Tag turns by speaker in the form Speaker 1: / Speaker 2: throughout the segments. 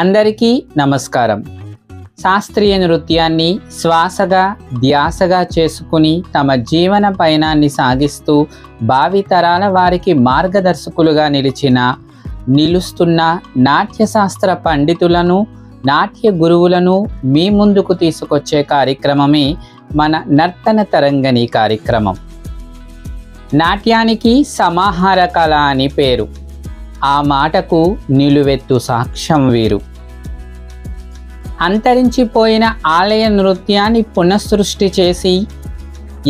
Speaker 1: అందరికీ నమస్కారం. శాస్త్రీయ నృత్యాన్ని శ్వాసగా ధ్యాసగా చేసుకుని తమ జీవన పయనాన్ని సాగిస్తూ భావితరాల వారికి మార్గదర్శకులుగా నిలుస్తున్న నాట్యశాస్త్ర పండితులను, నాట్య గురువులను మీ ముందుకు తీసుకొచ్చే కార్యక్రమమే మన నర్తన తరంగిణి కార్యక్రమం. నాట్యానికి సమాహార కళ అని పేరు. ఆ మాటకు నిలువెత్తు సాక్ష్యం వీరు. అంతరించిపోయిన ఆలయ నృత్యాన్ని పునఃసృష్టి చేసి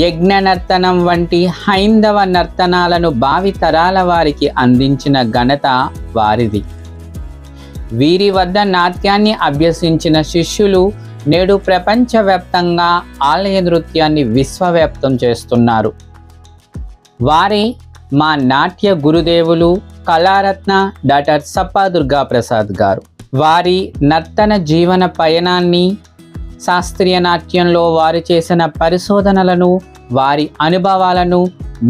Speaker 1: యజ్ఞ నర్తనం వంటి హైందవ నర్తనాలను భావితరాల వారికి అందించిన ఘనత వారిది. వీరి వద్ద నాట్యాన్ని అభ్యసించిన శిష్యులు నేడు ప్రపంచవ్యాప్తంగా ఆలయ నృత్యాన్ని విశ్వవ్యాప్తం చేస్తున్నారు. వారే మా నాట్య గురుదేవులు కళారత్న డాక్టర్ సప్పా దుర్గాప్రసాద్ గారు. వారి నర్తన జీవన పయనాన్ని, శాస్త్రీయ నాట్యంలో వారు చేసిన పరిశోధనలను, వారి అనుభవాలను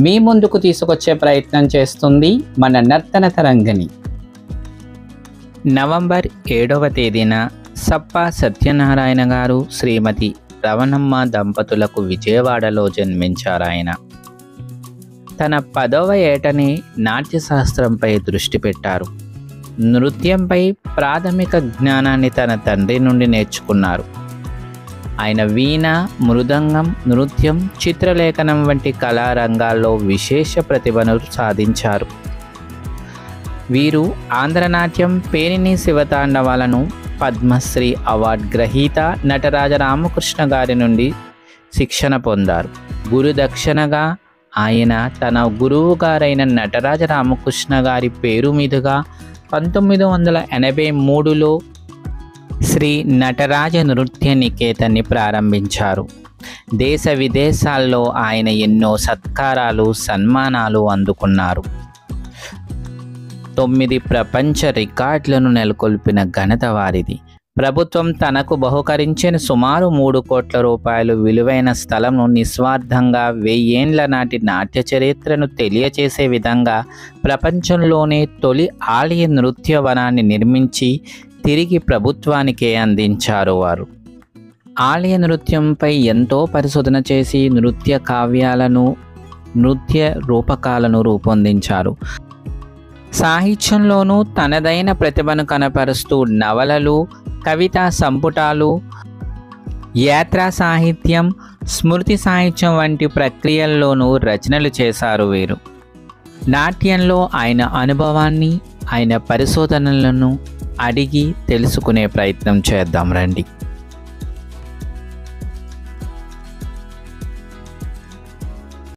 Speaker 1: మీ ముందుకు తీసుకొచ్చే ప్రయత్నం చేస్తుంది మన నర్తన తరంగిణి. నవంబర్ 7వ తేదీన సప్పా సత్యనారాయణ గారు, శ్రీమతి రవణమ్మ దంపతులకు విజయవాడలో జన్మించారాయన. తన 10వ ఏటనే నాట్యశాస్త్రంపై దృష్టి పెట్టారు. నృత్యంపై ప్రాథమిక జ్ఞానాన్ని తన తండ్రి నుండి నేర్చుకున్నారు. ఆయన వీణ, మృదంగం, నృత్యం, చిత్రలేఖనం వంటి కళారంగాల్లో విశేష ప్రతిభను సాధించారు. వీరు ఆంధ్రనాట్యం, పేరిణి శివతాండవాలను పద్మశ్రీ అవార్డు గ్రహీత నటరాజ రామకృష్ణ గారి నుండి శిక్షణ పొందారు. గురుదక్షిణగా ఆయన తన గురువు గారైన నటరాజ రామకృష్ణ గారి పేరు మీదుగా 1983లో శ్రీ నటరాజ నృత్య నికేతన్ని ప్రారంభించారు. దేశ విదేశాల్లో ఆయన ఎన్నో సత్కారాలు, సన్మానాలు అందుకున్నారు. 9 ప్రపంచ రికార్డులను నెలకొల్పిన ఘనత వారిది. ప్రభుత్వం తనకు బహుకరించిన సుమారు 3 కోట్ల రూపాయలు విలువైన స్థలంను నిస్వార్థంగా 1000 ఏండ్ల నాటి నాట్య చరిత్రను తెలియచేసే విధంగా ప్రపంచంలోనే తొలి ఆలయ నృత్య వనాన్ని నిర్మించి తిరిగి ప్రభుత్వానికే అందించారు వారు. ఆలయ నృత్యంపై ఎంతో పరిశోధన చేసి నృత్య కావ్యాలను, నృత్య రూపకాలను రూపొందించారు. సాహిత్యంలోనూ తనదైన ప్రతిభను కనపరుస్తూ నవలలు, కవితా సంపుటాలు, యాత్రా సాహిత్యం, స్మృతి సాహిత్యం వంటి ప్రక్రియల్లోనూ రచనలు చేశారు వీరు. నాట్యంలో ఆయన అనుభవాన్ని, ఆయన పరిశోధనలను అడిగి తెలుసుకునే ప్రయత్నం చేద్దాం రండి.